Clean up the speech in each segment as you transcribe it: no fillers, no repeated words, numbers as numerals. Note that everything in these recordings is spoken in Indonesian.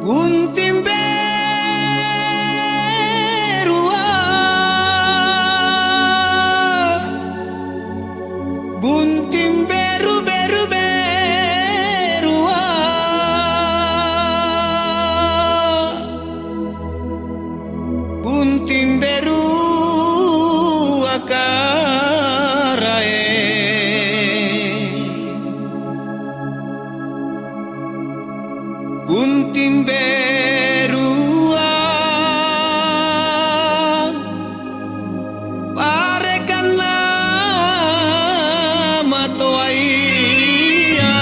Buntim berua, buntim berua, buntim berua karae, buntim berua parekan nama toaia.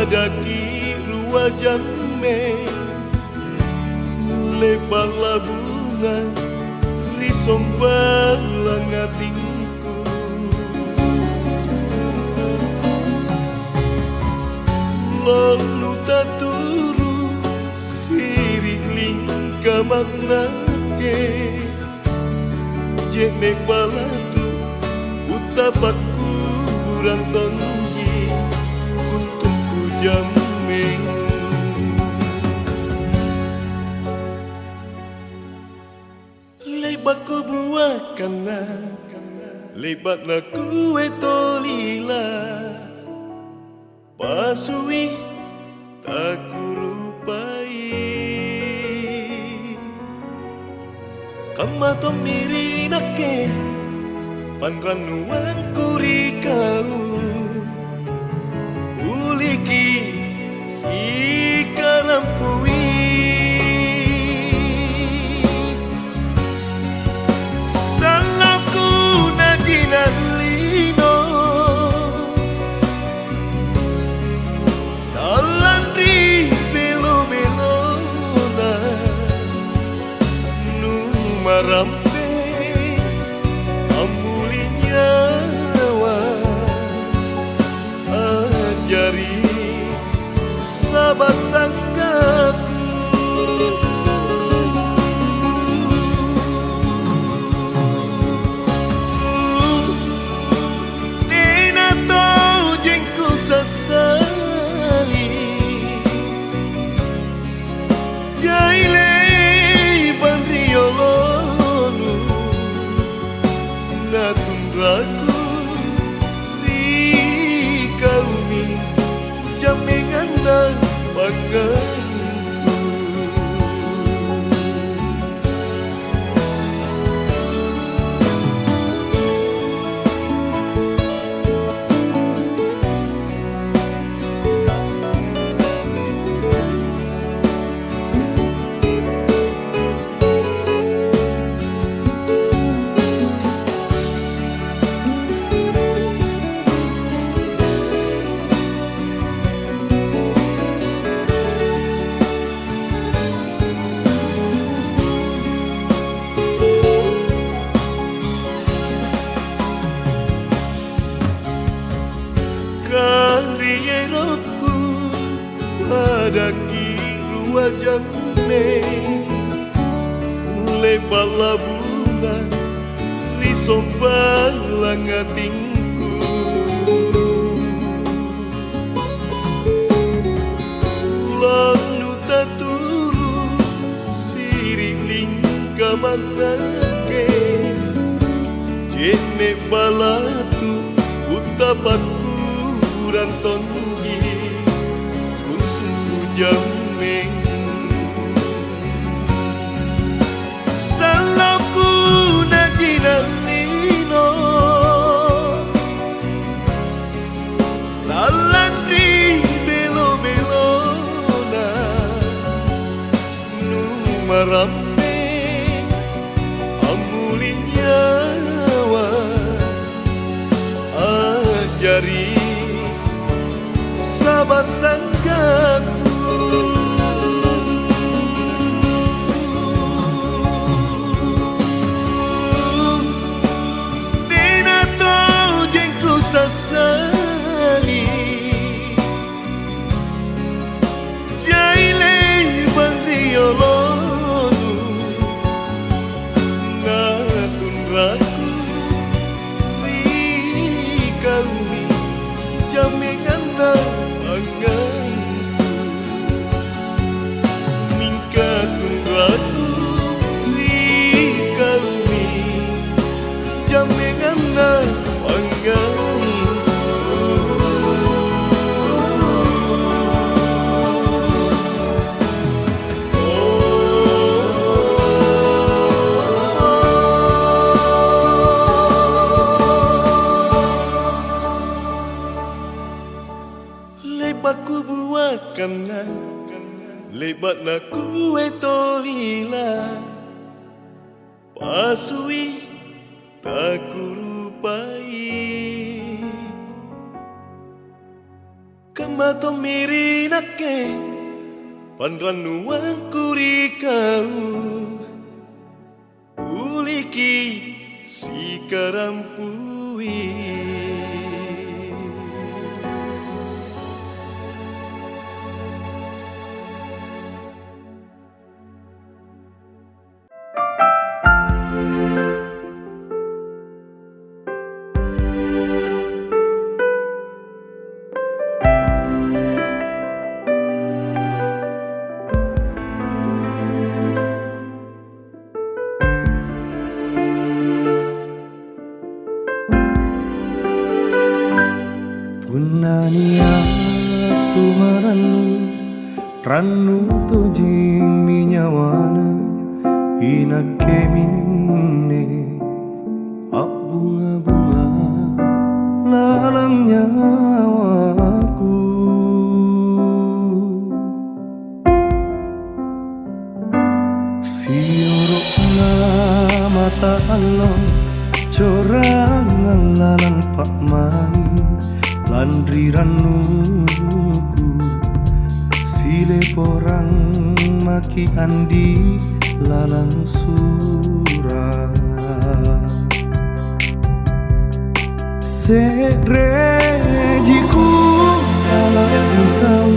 padaki ruajang me lebar labuna risombang langatingku lalu taturu siri lingka magnake jene balatu utapaku kurang tonggi untukku jameng lebat ku buat kana lebat na kue tolila pasui tak kurupai kamato miri nake panranuan kuri kau uliki si karampui salahku najinan lino talandri belo-belona nu marampe jari sabasanggaku tina tau jengku sasali jaile bandriolonu natundraku jamengan dan banggaku karieroku padaki ruajang me lebar labuna risombang langatingku lalu taturu siri lingka manake jene balatu utapaku kurang tonggi untukku jameng salahku najinan lino talandri belo-belona nu marampe amuli nyawa ajari sabasanggaku tina tau jengku sasali jaile bandriolonu natundraku rikaumi jamengan mingka tundraku rikaumi jamengan banggaku lebat ku buat kana lebat na kue tolila pasui tak kurupai mato mirinake panranuan kurikau uliki si karampui Punania tu maranu ranu tu jing minyawana inake minne ak bunga-bunga lalang nyawaku siorokna mata Allah corangan lalang pak mani landri ranuku sile porang maki andi lalang sura sedrejiku kalau kau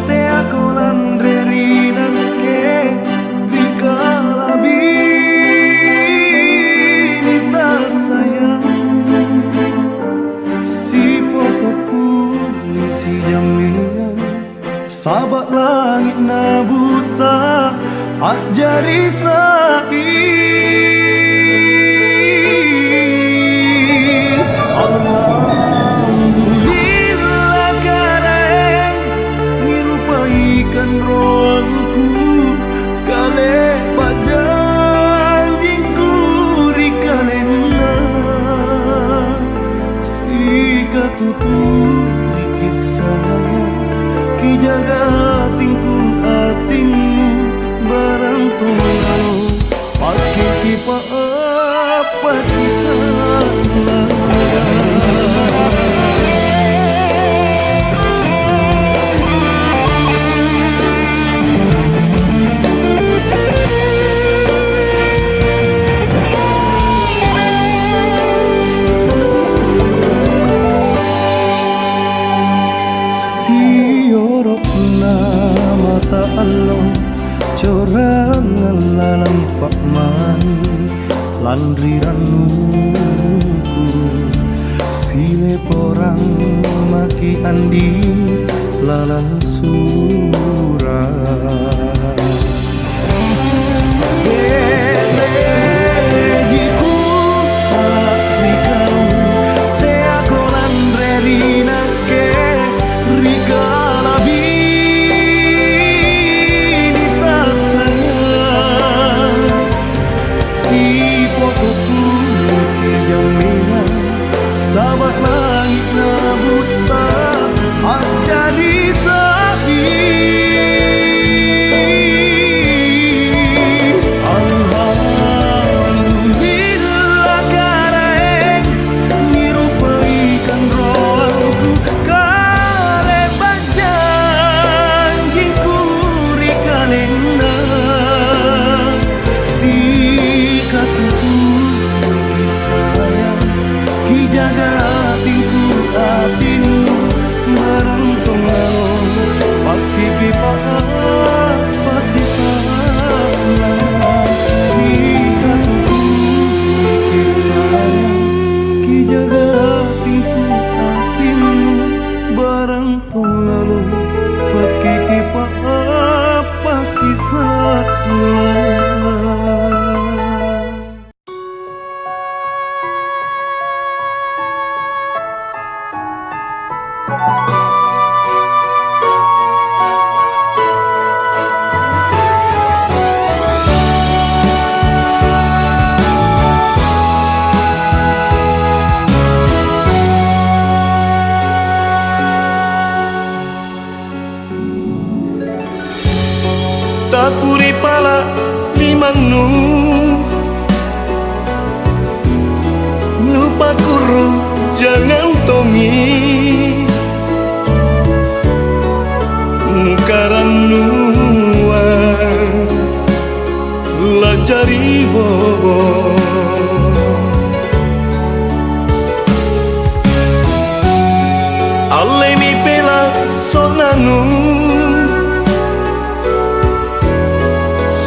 te aku landre rinake rikala bini tak sayang si si jaminan sahabat langit na buta ajari sabi alhamdulillah karaeng nilupaikan roangku kale bajanjingku rikalena si katutup saya ki jaga tingku atingmu barang tunggal pakai kipa apa sisa mata Allah corangan lalang pak mani landri ranuku sile porang maki andi lalang sura sedrejiku rikau te aku landre rinake rikala sahabat langit na buta ajadi sabi alhamdulillah karaeng nirupaikan rohku kare bajanjingku rikalena si katutu jaga tingku atinmu barang tongalo pakai pipa pasti salah si katutu kisah ki jaga tingku atinmu barang tongalo pakai pipa pasti salah. Tapuri pala limanu lupa kurung jangan tongi karanuan lajari bobo alle mi bela sonanu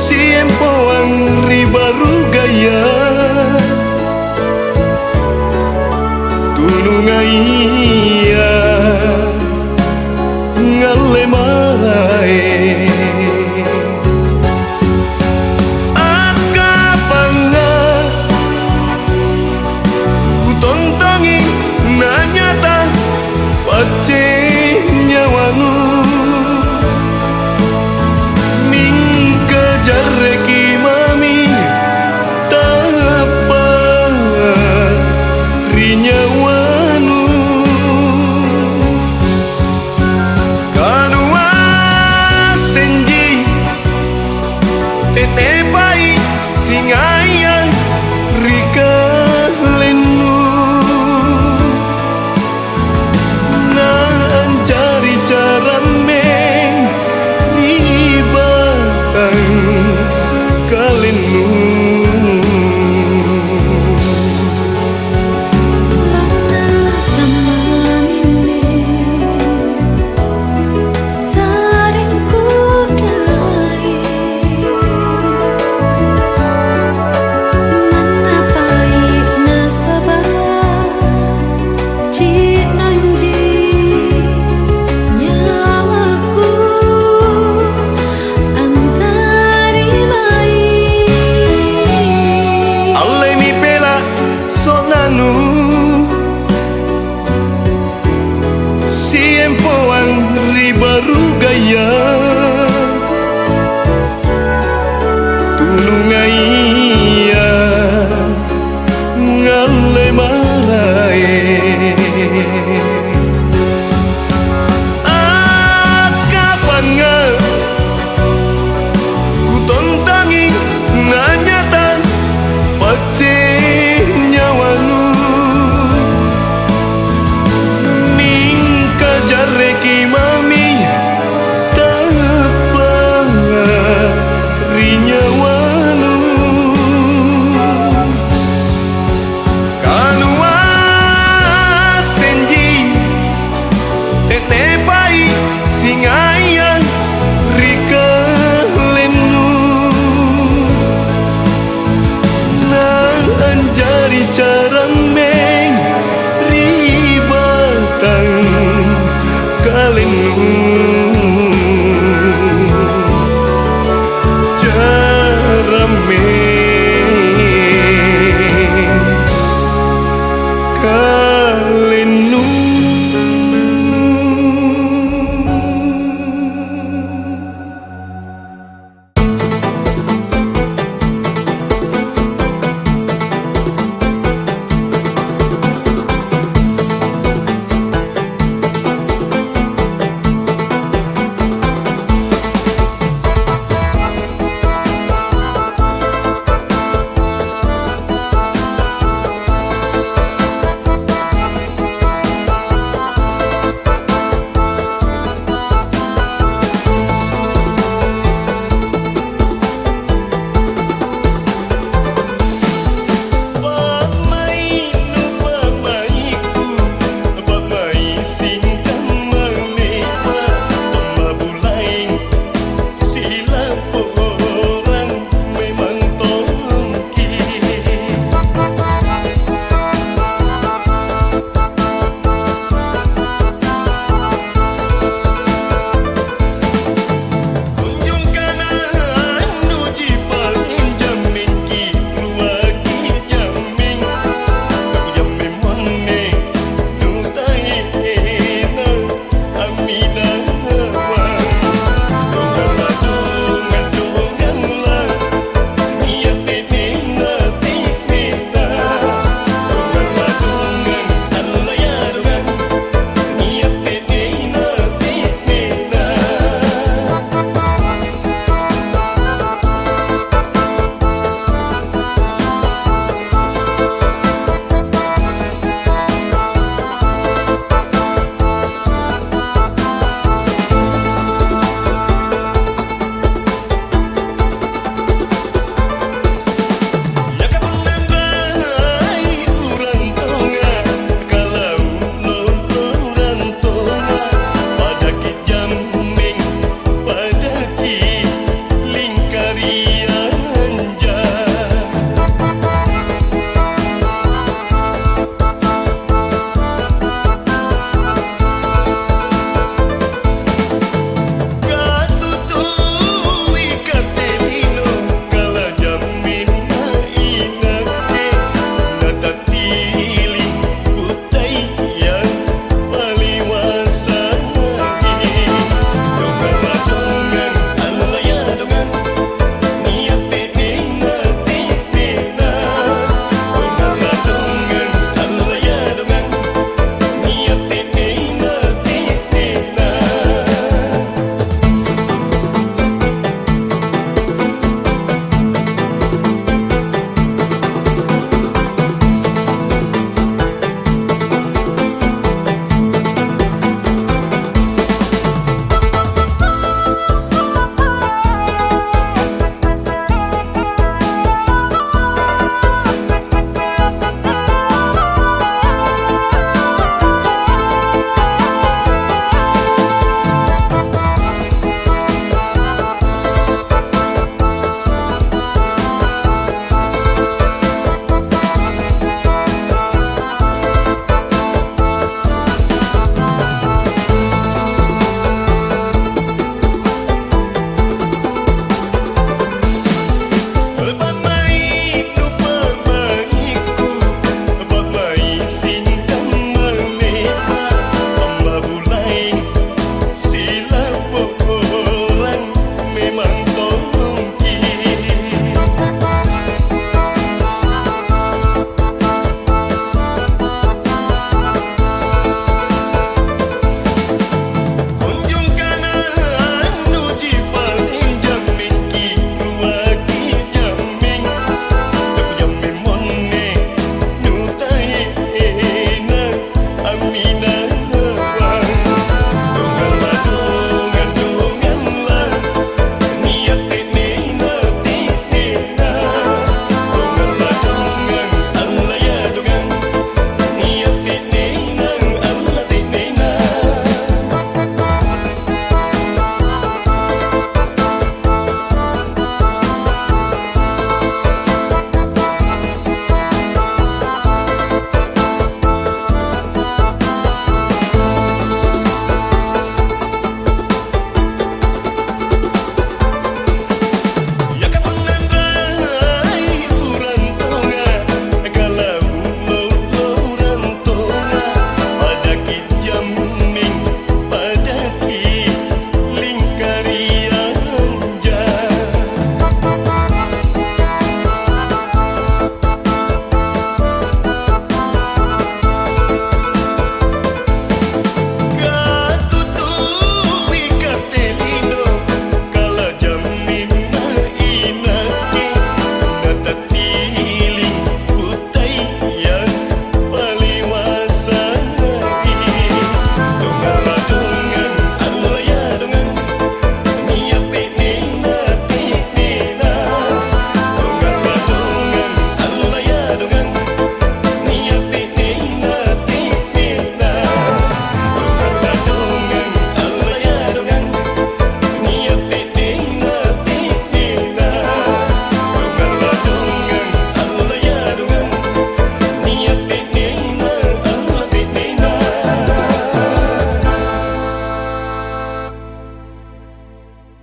siempo ang ribaru gaya tunungaiya ngalle marae akapanga ku tontongi nanyata pace nyawanu ming kejar ki mami tapa rinyawanu kanua senji tete pai singaya rika lenu na anjari jarameng libatang kalenu siempo ang ribaru gaya tunungaiya ngalle marae akapanga ku tontangi nanyata pace nyawanu ming kejar ki mami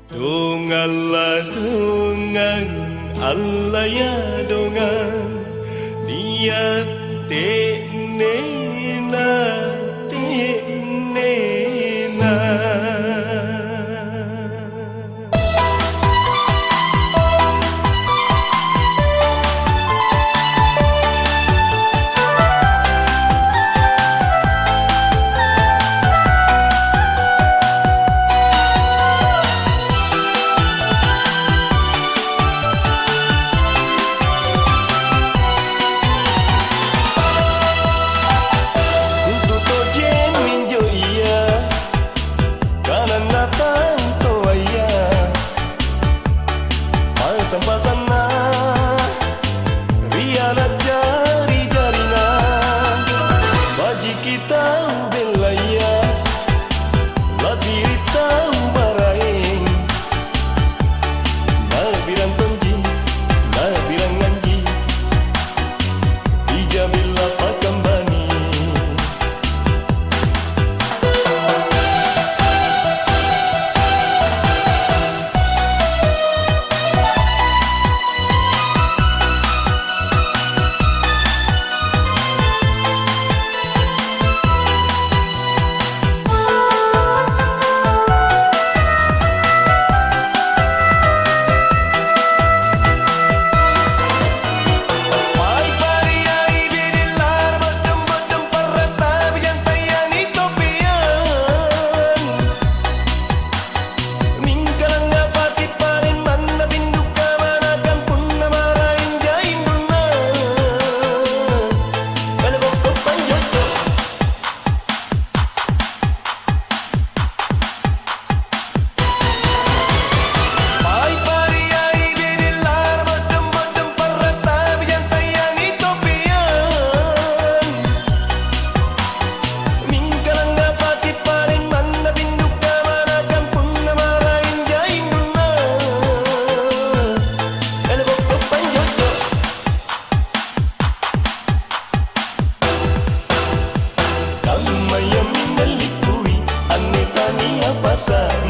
Dongalah dongan Allah ya dongan niat tenena tenena. Sampai sana rialah jari-jarina baji kita belaya labiri tahu maraing labirang tonji labirang nganji ijabila pakambani.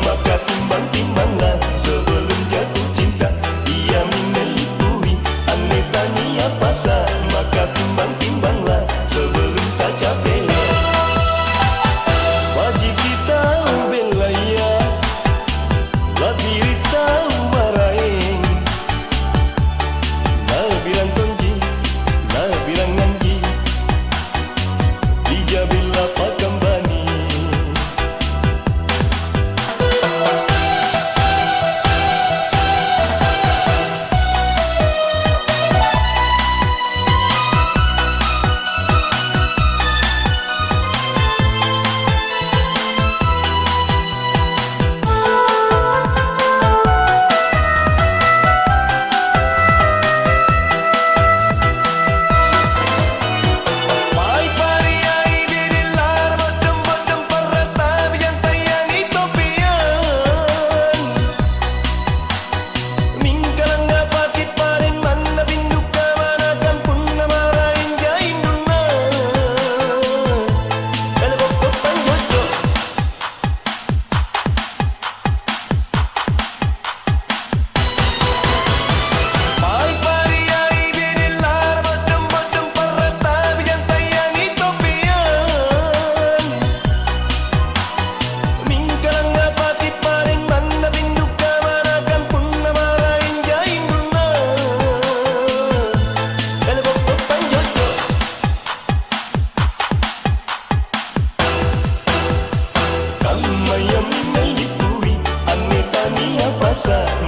Maka timbang-timbanglah sebelum jatuh cinta. Ia menelipui aneh tania pasar. Maka timbang-timbanglah sebelum tak capek. Wajib kita belaya labiri tahu maraing labirang tonji labirang nganji dijabila pakambani.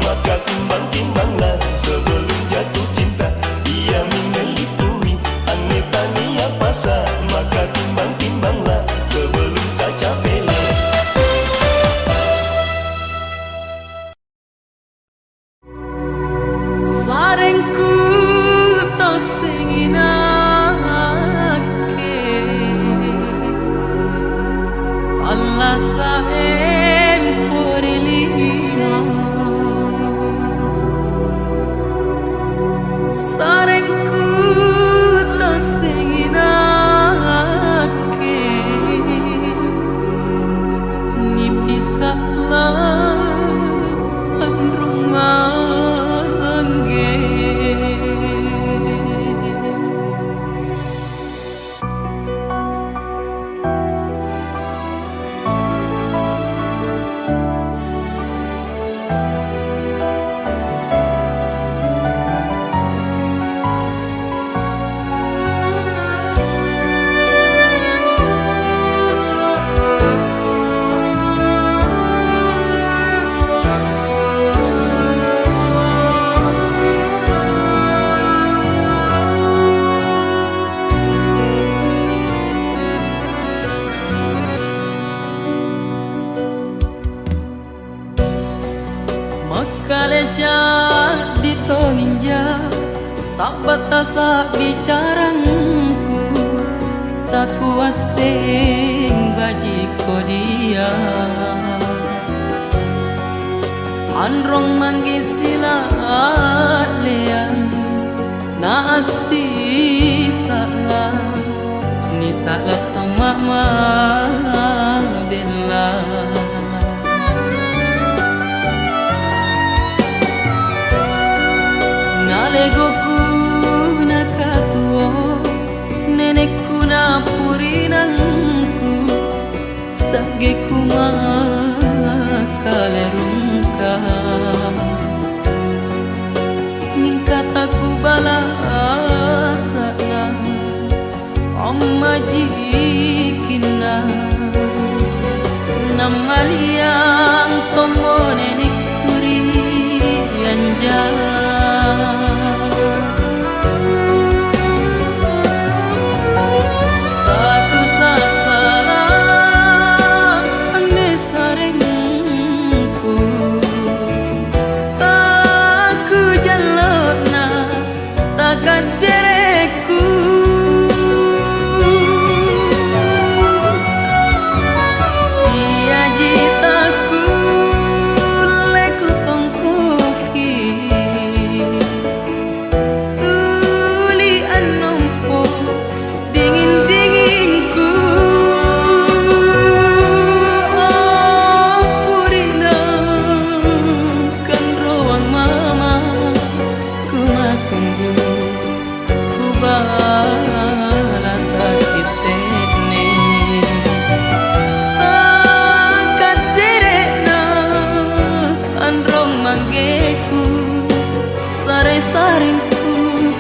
Maka timbang-timbanglah sebelum jatuh cinta. Ia menelipui aneh tania pasar. Maka timbang-timbanglah sebelum tak capek. Sarengku to singinake Allah saen porilino kaleja ditoninja tak batasa bicarangku tak kuaseng bajiko dia anrong manggi silat leang na asi salah ni salah tamak bela nalegoku nakatuo nenekku na purinangku sageku makalerungka mingkataku balasana amma jikina namaliang tomo nenekku rianja saringku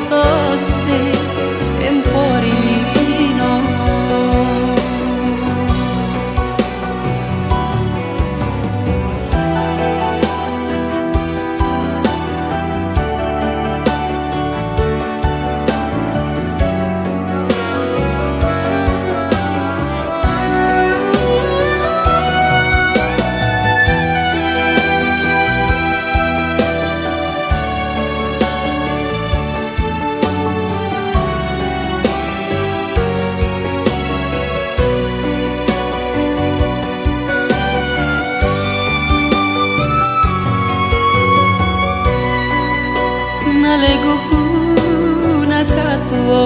tose emporilino nalegoku nakatuo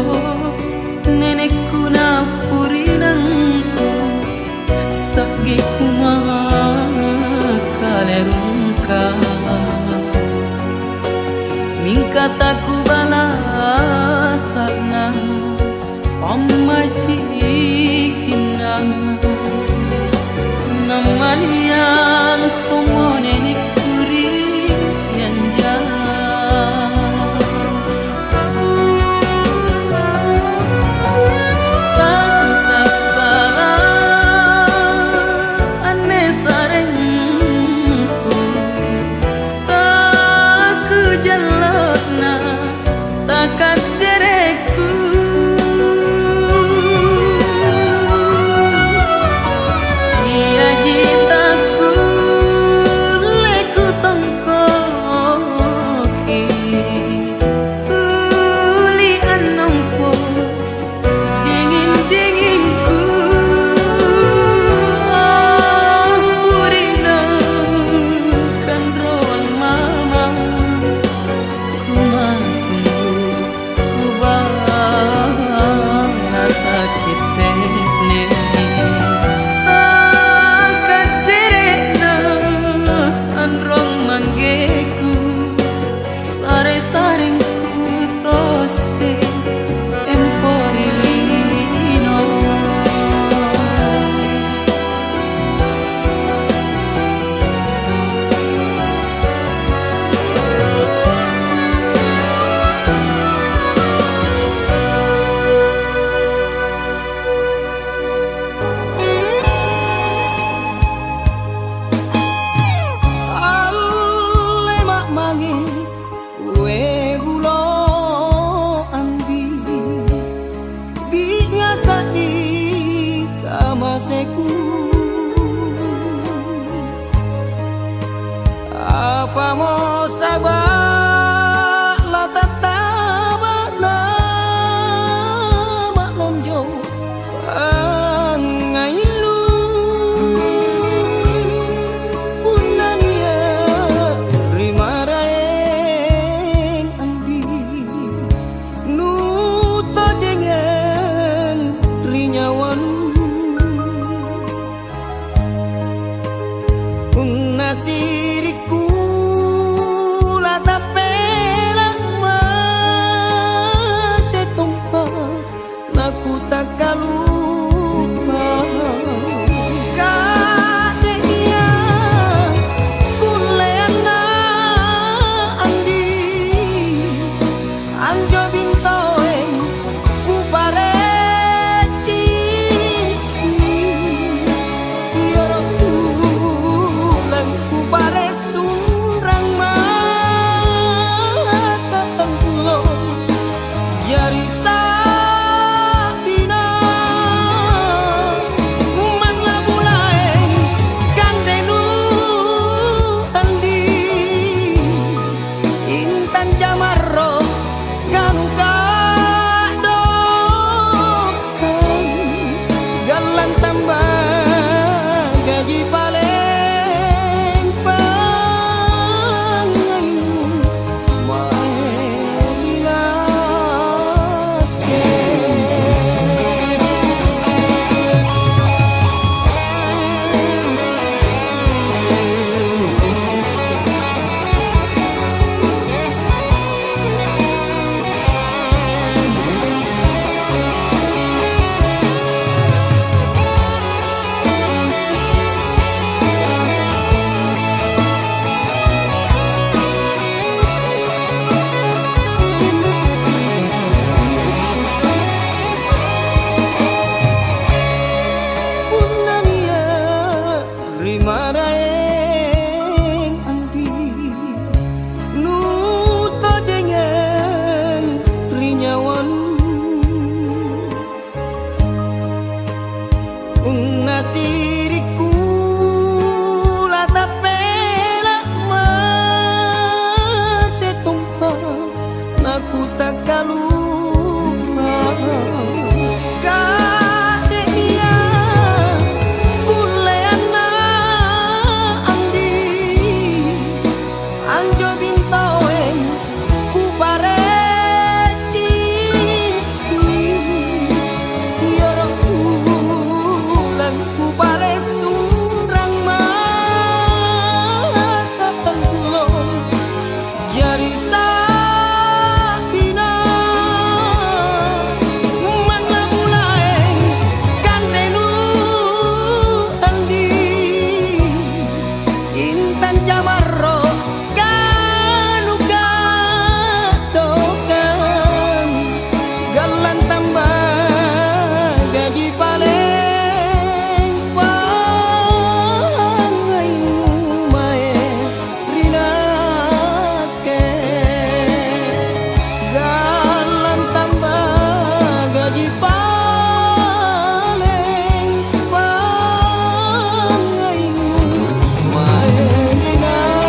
nenekku na purinangku sagiku makalerungka mingkataku balasana pamajikina namaliang tomo nenekku rianja saringku tose emporilino apa mau sabah la tataba na malonjo angailu unania rimaraeng andi nu to jengen rinyawan siriku la tapela macet tumpah naku tak kalupa kadenya kuleana andi anjo bintoeng ku pare cincin sioro ku pare sundrang mata lo jari sabina mana mulai kandenu andi intan jamarro kanu kadokan galang tambah gaji paling pangaimu maerinake unania rimaraeng andi nu to jengen rinyawan unna siriku la tapela macet tumpah naku tak kalupa kadenya kuleana andi anjo bintoeng ku pare cincin sioro ulang ku pare sundrang mata lo jari sabina mana mulai kandenu andi intan jamarro kanu kadokan galang tambah gaji paling pangaimu maerinake galang tambah gaji paling pangaimu maerinake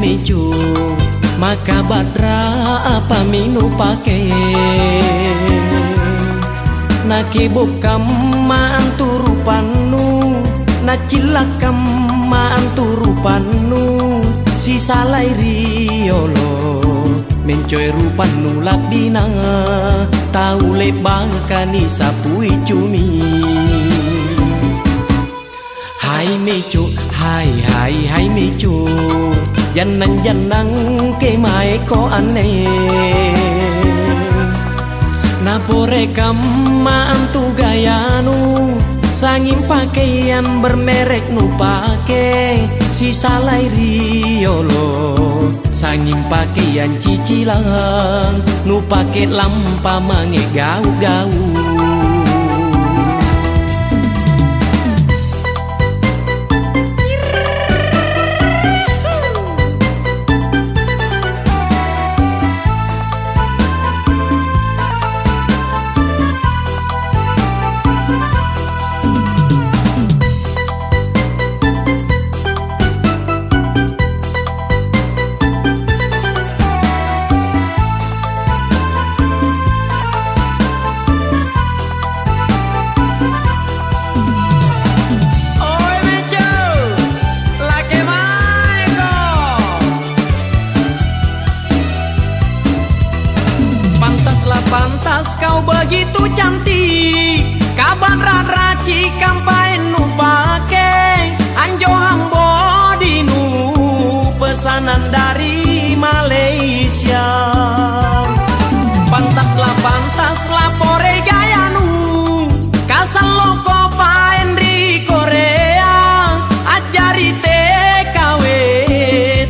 meju maka badra apa minu pake naki bukam maanturu panu nacilakam maanturu panu si salai riolo mencoy rupanu labina tau lebakani sapui cumi hai meju hai meju janang ke mai ko ane napore kamma antu gayanu sangin pakaian bermerek nu pake si salai riolo sangin pakaian cicilang nu pake lampa mange gau-gau Pantas kau begitu cantik, kaban raci kampain nu pake, anjo hambo dinu pesanan dari Malaysia. Pantas lah pore gayanu, kasal loko paen di Korea, ajari TKW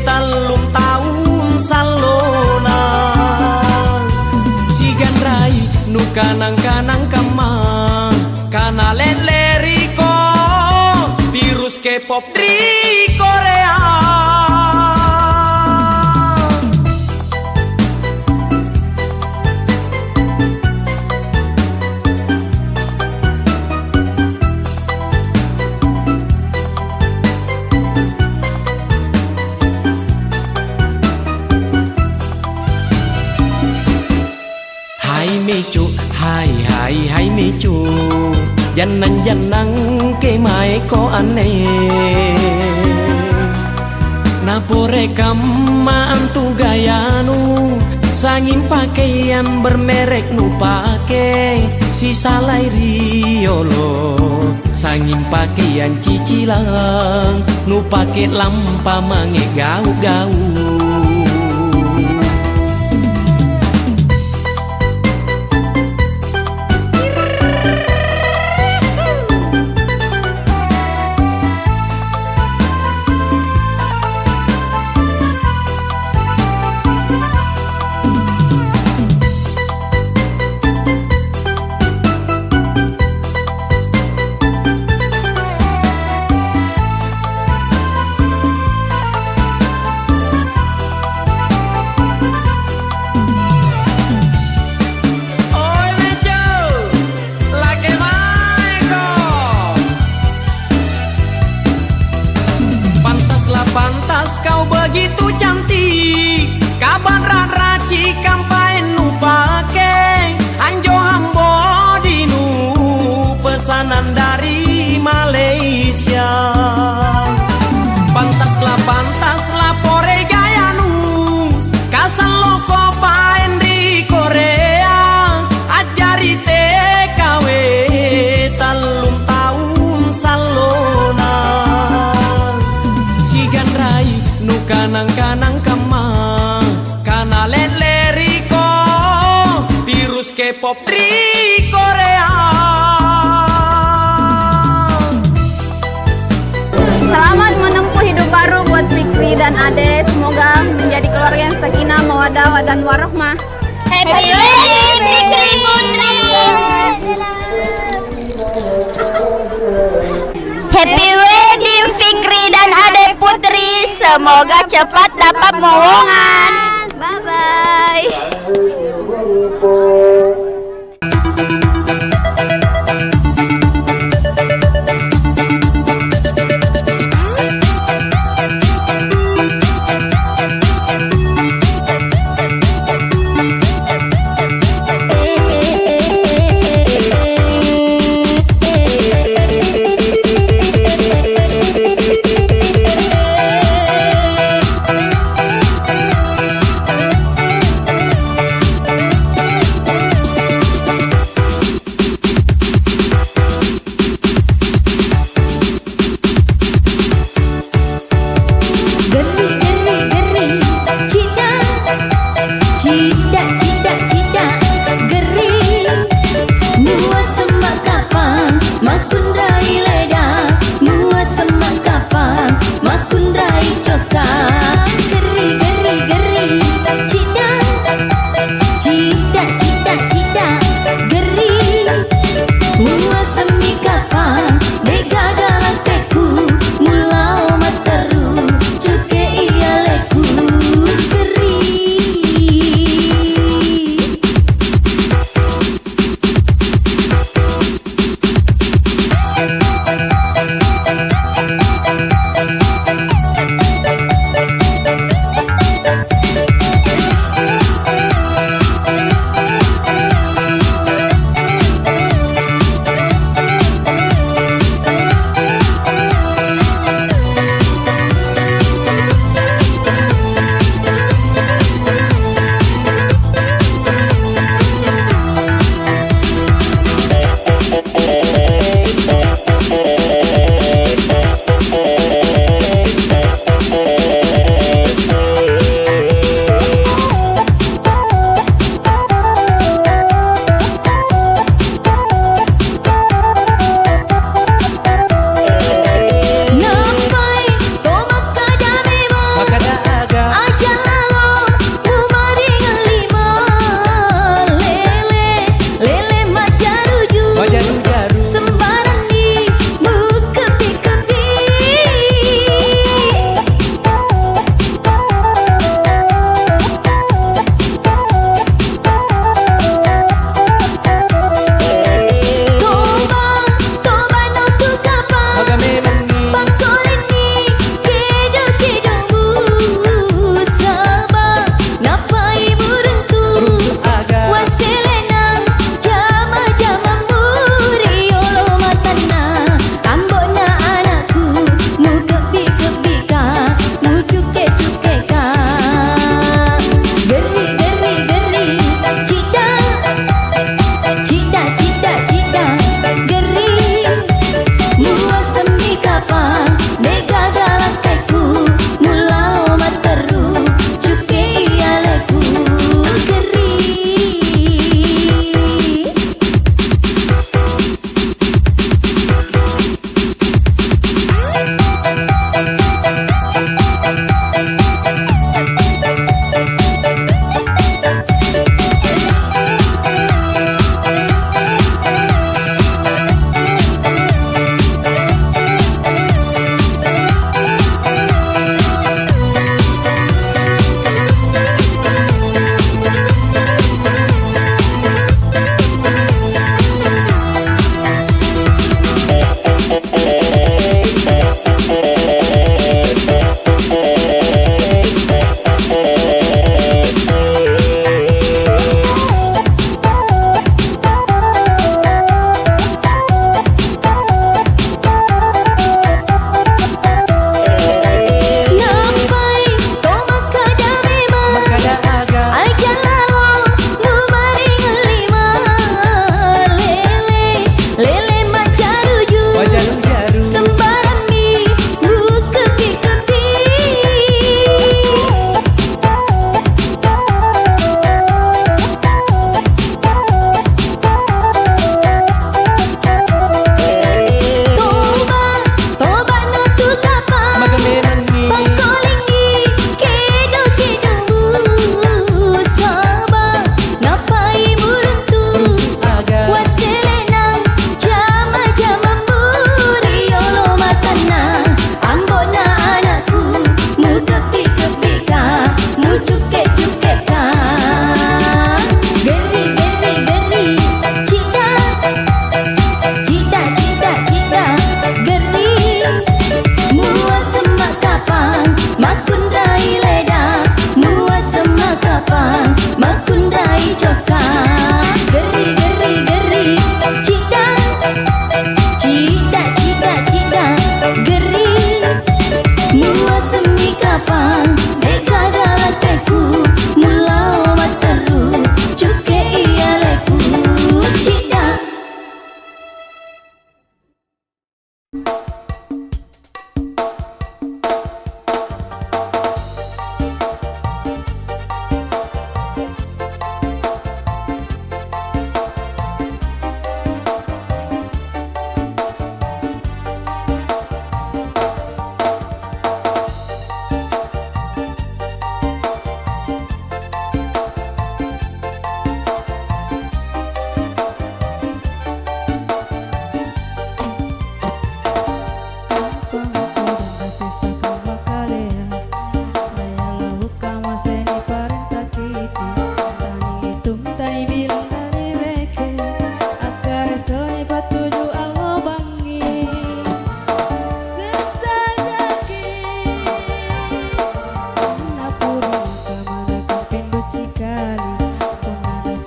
talung tahun salona. Nu kanang-kanang kama kana leriko virus K-pop di Korea. Hai meju janang ke mai ko ane napore kamma antu gayanu sangin pakaian bermerek nu pake si salai riolo sangin pakaian cicilang nu pake lampa mange gau-gau Pantas kau begitu cantik, kaban raci kampain nu pake, anjo hambo dinu pesanan dari Malaysia. Pantas lah pore gayanu, kasal loko paen di Korea, ajari TKW talung tahun salona. Nu kanang-kanang kama kana leriko virus K-pop di Korea. Selamat menempuh hidup baru buat Fikri dan Ade. Semoga menjadi keluarga yang sakinah, mawaddah dan warohmah. Happy wedding Fikri Putri. Happy wedding Fikri dan Ade Putri. Semoga cepat dapat momongan. Bye bye.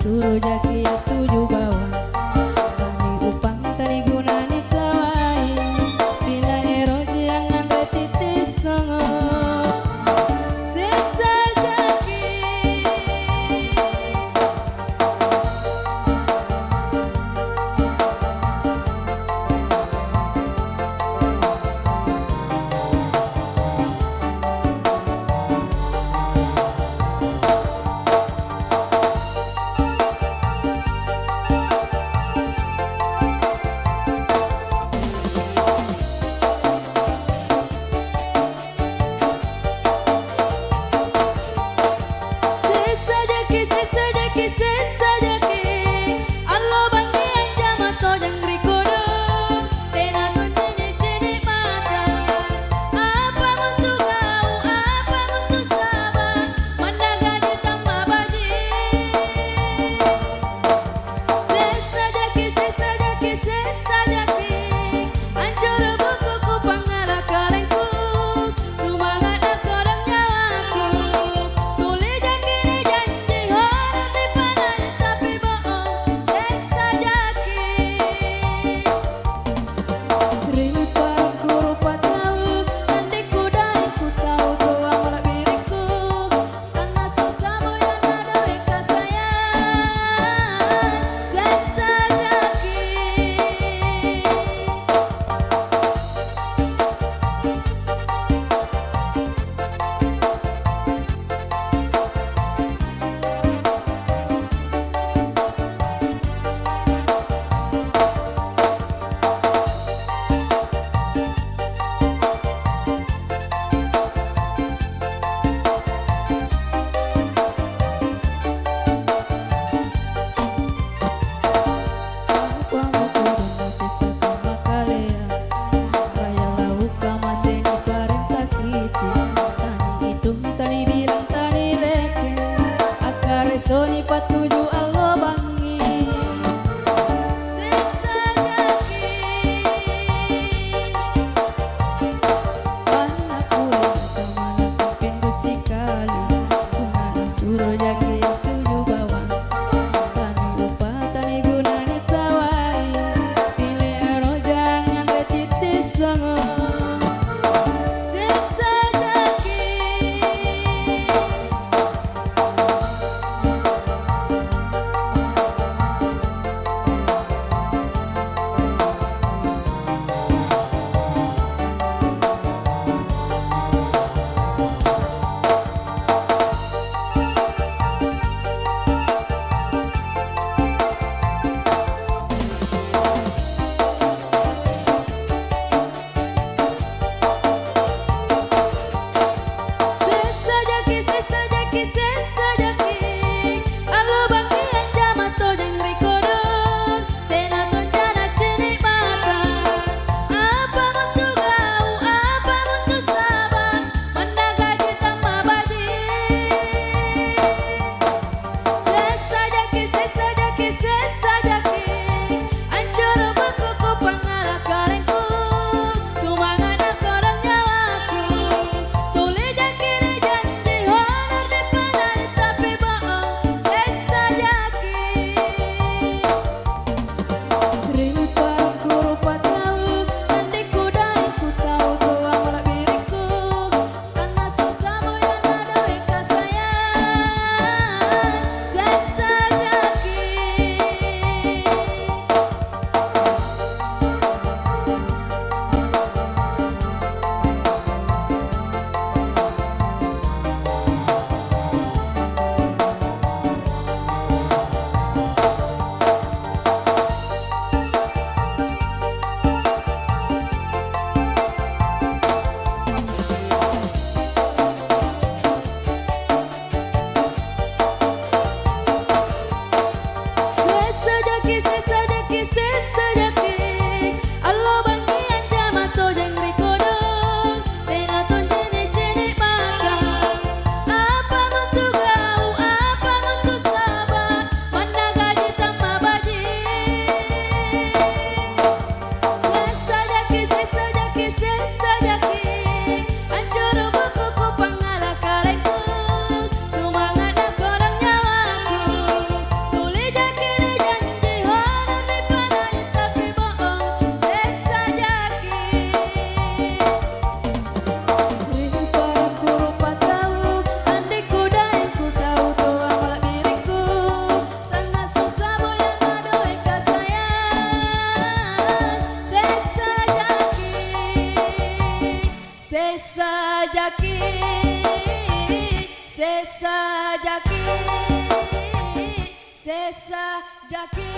suruh jaki ya tuju bawa tani upang tani guna ni tawai bila ero jangan retitis songo sesa jaki Semangat aku dan nyawaku, tuli jaki janji, oh nanti pada Sesa Jaki.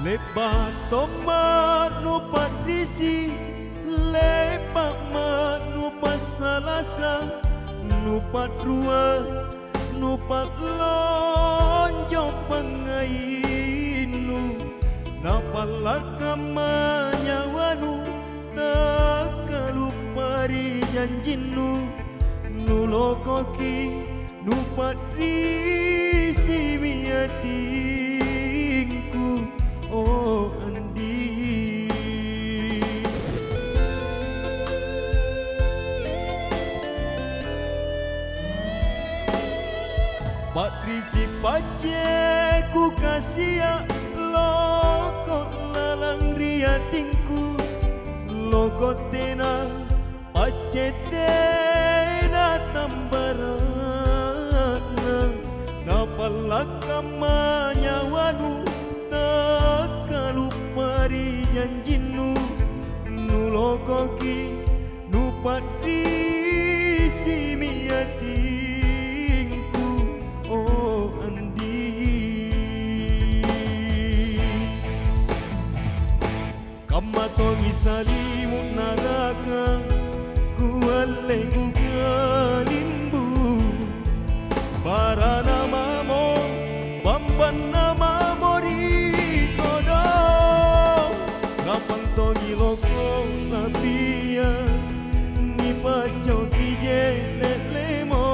Lebat tomat no patrisi, lebat mat no pasalasa, no patrua, no patlonjo pangainu, napalakama nyawanu, takalupari janjinu, nulokoki, no patrisi miatingku. Oh Andi, patrisi pace ku kasih loko lalang riatingku, loko tena pace tena tambarana, napalakama nyawanu kalupari janjinu, nulokoki nupatrisi miatingku. Oh Andi, kamatongi salimu naraka, kualengu kalimbu, para namamo bamban nama mori kodo, napantongi loko napia, ni paco kije lelemo,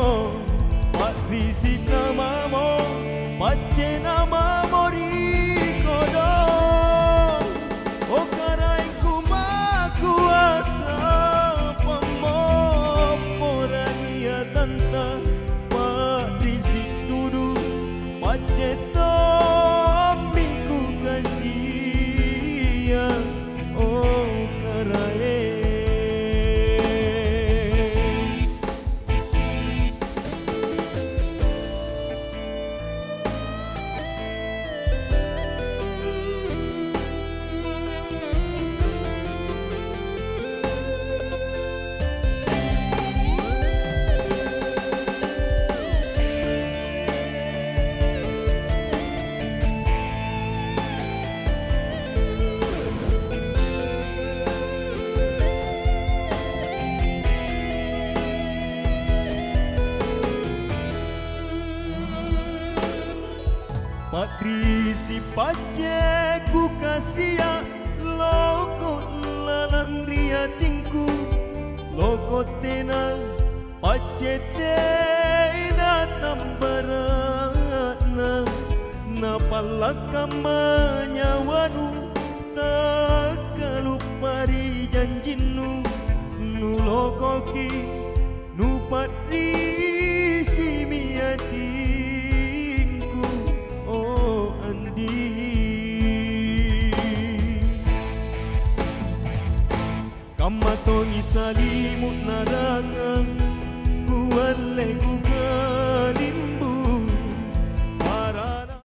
patrisi namamo, pace nama mori kodo, o karai kumakuasa pamoporangia tanta, patrisi dudu, pace tomiku kasih, oh karai. Patrisi pace ku kasih loko lalang riatingku, loko tena pace tena tambarana, napalakama nyawanu, takalupari janjinu, nulokoki nupatrisi miatingku. Oh Andi, kamatongi salimu